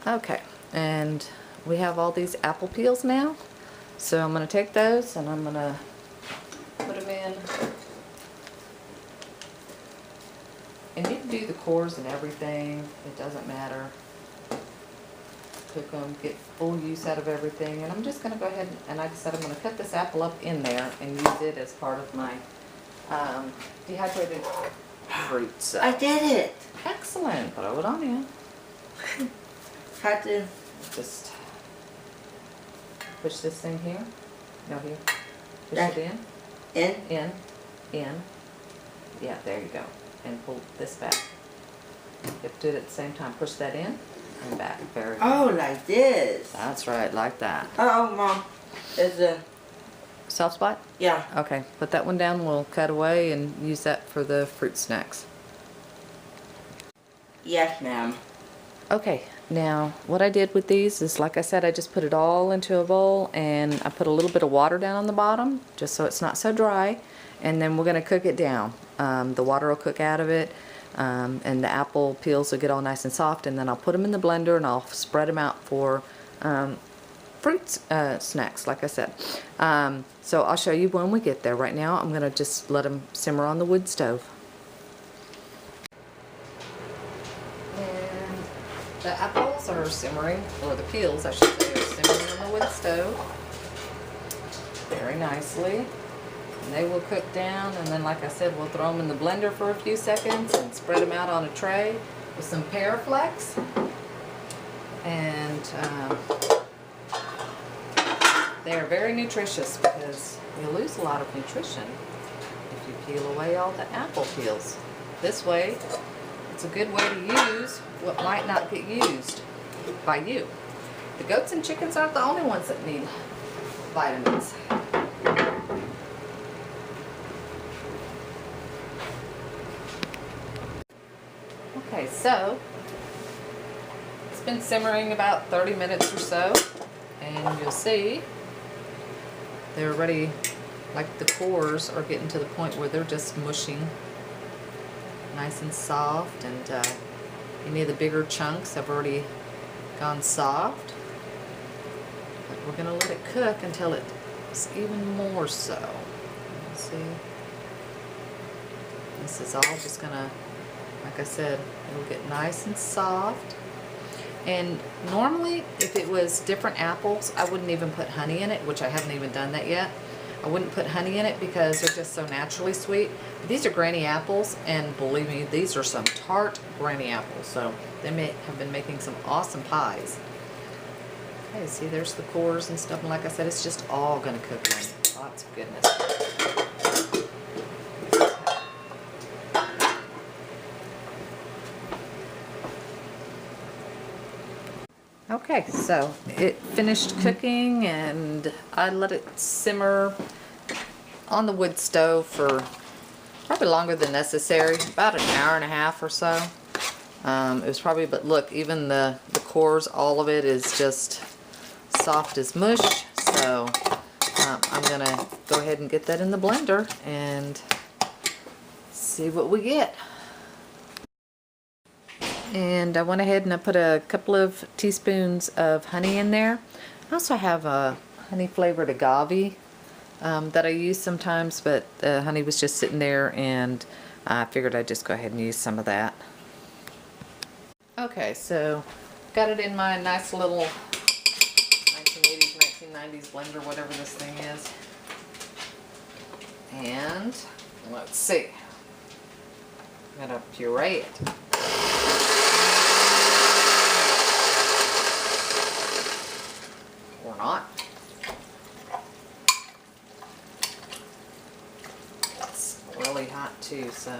Okay, and we have all these apple peels now. So I'm going to take those and I'm going to put them in. And you can do the cores and everything. It doesn't matter. Cook them, get full use out of everything. And I'm just going to go ahead and I decided I'm going to cut this apple up in there and use it as part of my dehydrated fruits. I did it. Excellent. Throw it on in. Had to Just push this thing here. No, here. Push That- it in. in. Yeah, there you go. And pull this back. You have to do it at the same time. Push that in and back. Very good. Oh, like this. That's right, like that. Oh, Mom. There's a, Soft spot? yeah. Okay, put that one down. We'll cut away and use that for the fruit snacks. Yes, ma'am. Okay, now what I did with these is, like I said, I just put it all into a bowl and I put a little bit of water down on the bottom just so it's not so dry, and then we're going to cook it down. The water will cook out of it, and the apple peels will get all nice and soft, and then I'll put them in the blender and I'll spread them out for fruit snacks, like I said. So I'll show you when we get there. Right now I'm going to just let them simmer on the wood stove. The apples are simmering, or the peels I should say, are simmering on the wood stove very nicely. And they will cook down, and then like I said, we'll throw them in the blender for a few seconds and spread them out on a tray with some pear flex. And they are very nutritious because you lose a lot of nutrition if you peel away all the apple peels. This way, it's a good way to use what might not get used by you. The goats and chickens aren't the only ones that need vitamins. Okay, so it's been simmering about 30 minutes or so, and you'll see they're already, like the cores are getting to the point where they're just mushing. Nice and soft, and any of the bigger chunks have already gone soft. But we're going to let it cook until it's even more so. See? This is all just going to, like I said, it'll get nice and soft. And normally, if it was different apples, I wouldn't even put honey in it, which I haven't even done that yet. I wouldn't put honey in it because they're just so naturally sweet. These are granny apples, and believe me, these are some tart granny apples. So they may have been making some awesome pies. Okay, see, there's the cores and stuff. And like I said, it's just all going to cook in. Lots of goodness. Okay, so it finished cooking, and I let it simmer on the wood stove for probably longer than necessary, about an hour and a half or so. It was probably, but look, even the cores, all of it is just soft as mush. So I'm gonna go ahead and get that in the blender and see what we get. And I went ahead and I put a couple of teaspoons of honey in there. I also have a honey flavored agave that I use sometimes, but the honey was just sitting there, and I figured I'd just go ahead and use some of that. Okay, so got it in my nice little 1980s, 1990s blender, whatever this thing is. And let's see. I'm gonna puree it. Or not. It's really hot too, so.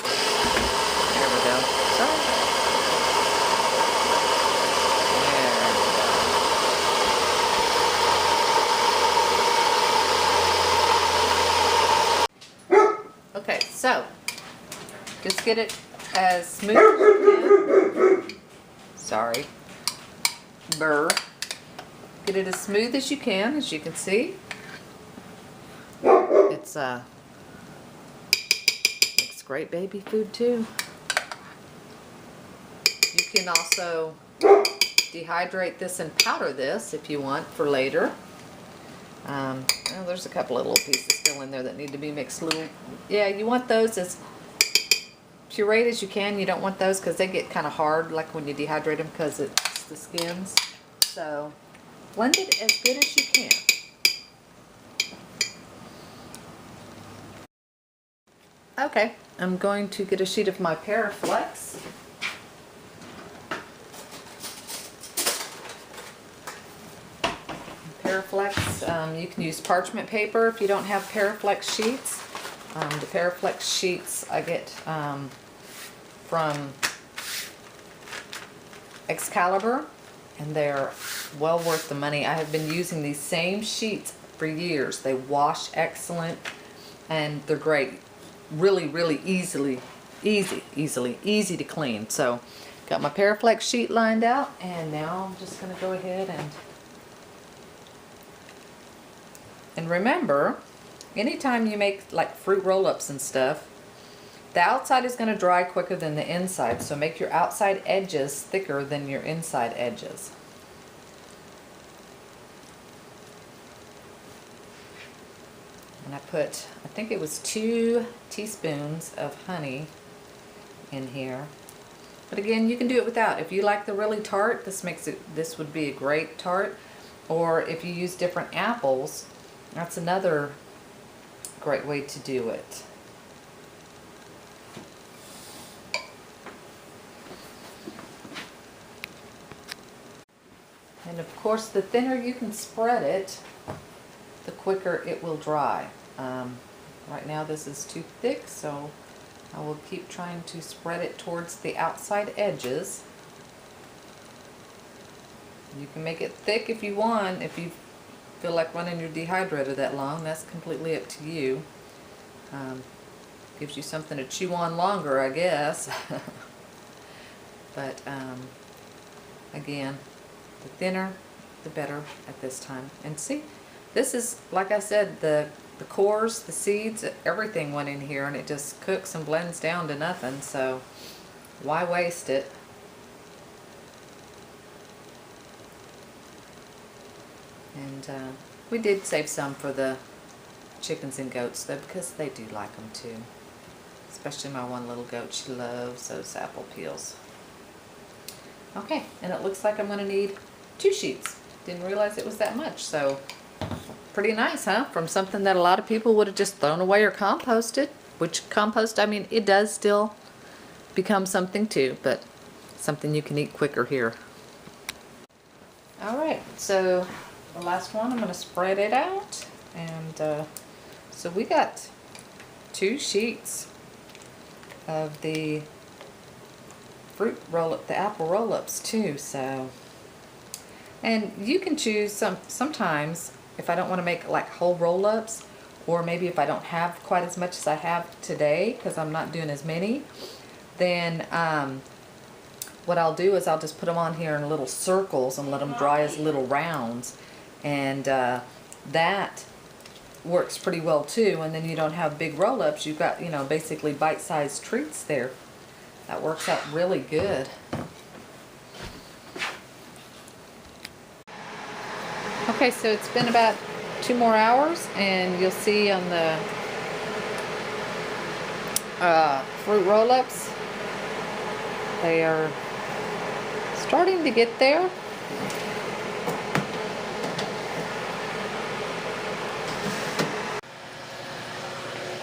There we go. So. There we go. Okay, so. Just get it as smooth as you can. Sorry. Burr. Get it as smooth as you can see. It's It's great baby food too. You can also dehydrate this and powder this if you want for later. Well, there's a couple of little pieces still in there that need to be mixed a little. Yeah, you want those as pureed as you can. You don't want those because they get kind of hard, like when you dehydrate them, because it's the skins. So blend it as good as you can. Okay, I'm going to get a sheet of my Paraflex. Paraflex, you can use parchment paper if you don't have Paraflex sheets. The Paraflex sheets I get from Excalibur, and they're well worth the money. I have been using these same sheets for years. They wash excellent and they're great. Really, really easy to clean. So got my Paraflex sheet lined out, and now I'm just going to go ahead and remember, anytime you make like fruit roll-ups and stuff, the outside is going to dry quicker than the inside, so make your outside edges thicker than your inside edges. And I put, I think it was 2 teaspoons of honey in here. But again, you can do it without. If you like the really tart, this would be a great tart. Or if you use different apples, that's another great way to do it. And of course, the thinner you can spread it, the quicker it will dry. Right now this is too thick, so I will keep trying to spread it towards the outside edges. You can make it thick if you want. If you feel like running your dehydrator that long, that's completely up to you. Gives you something to chew on longer, I guess. But again, the thinner the better at this time. And see, this is, like I said, the cores, the seeds, everything went in here, and it just cooks and blends down to nothing, so why waste it? And we did save some for the chickens and goats though, because they do like them too. Especially my one little goat, she loves those apple peels. Okay, and it looks like I'm going to need 2 sheets. Didn't realize it was that much, so pretty nice, huh? From something that a lot of people would have just thrown away or composted, which compost, I mean, it does still become something too, but something you can eat quicker here. Alright, so the last one, I'm going to spread it out, and so we got 2 sheets of the fruit roll-up, the apple roll-ups too, so, and you can choose sometimes if I don't want to make like whole roll-ups, or maybe if I don't have quite as much as I have today because I'm not doing as many, then what I'll do is I'll just put them on here in little circles and let them dry as little rounds, and that works pretty well too. And then you don't have big roll-ups, you've got, you know, basically bite-sized treats there. That works out really good. Okay, so it's been about 2 more hours, and you'll see on the fruit roll-ups, they are starting to get there.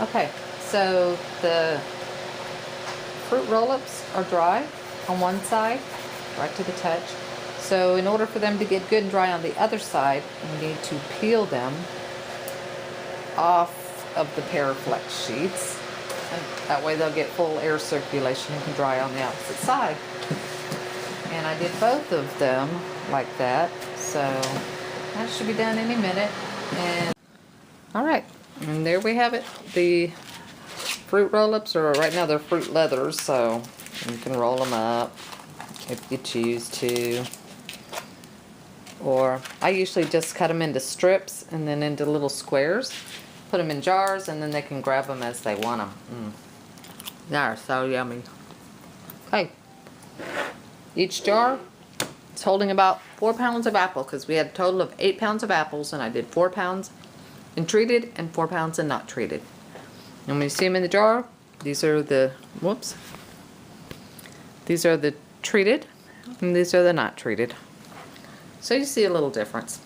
Okay, so the fruit roll-ups are dry on one side, right to the touch. So in order for them to get good and dry on the other side, we need to peel them off of the Paraflex sheets. And that way they'll get full air circulation and can dry on the opposite side. And I did both of them like that, so that should be done any minute. And alright, and there we have it. The fruit roll-ups are, right now they're fruit leathers, so you can roll them up if you choose to. Or I usually just cut them into strips and then into little squares, put them in jars, and then they can grab them as they want them. They are so yummy. Okay. Each jar is holding about 4 pounds of apple because we had a total of 8 pounds of apples, and I did 4 pounds in treated and 4 pounds in not treated. And when you see them in the jar, these are the, whoops, these are the treated and these are the not treated. So you see a little difference.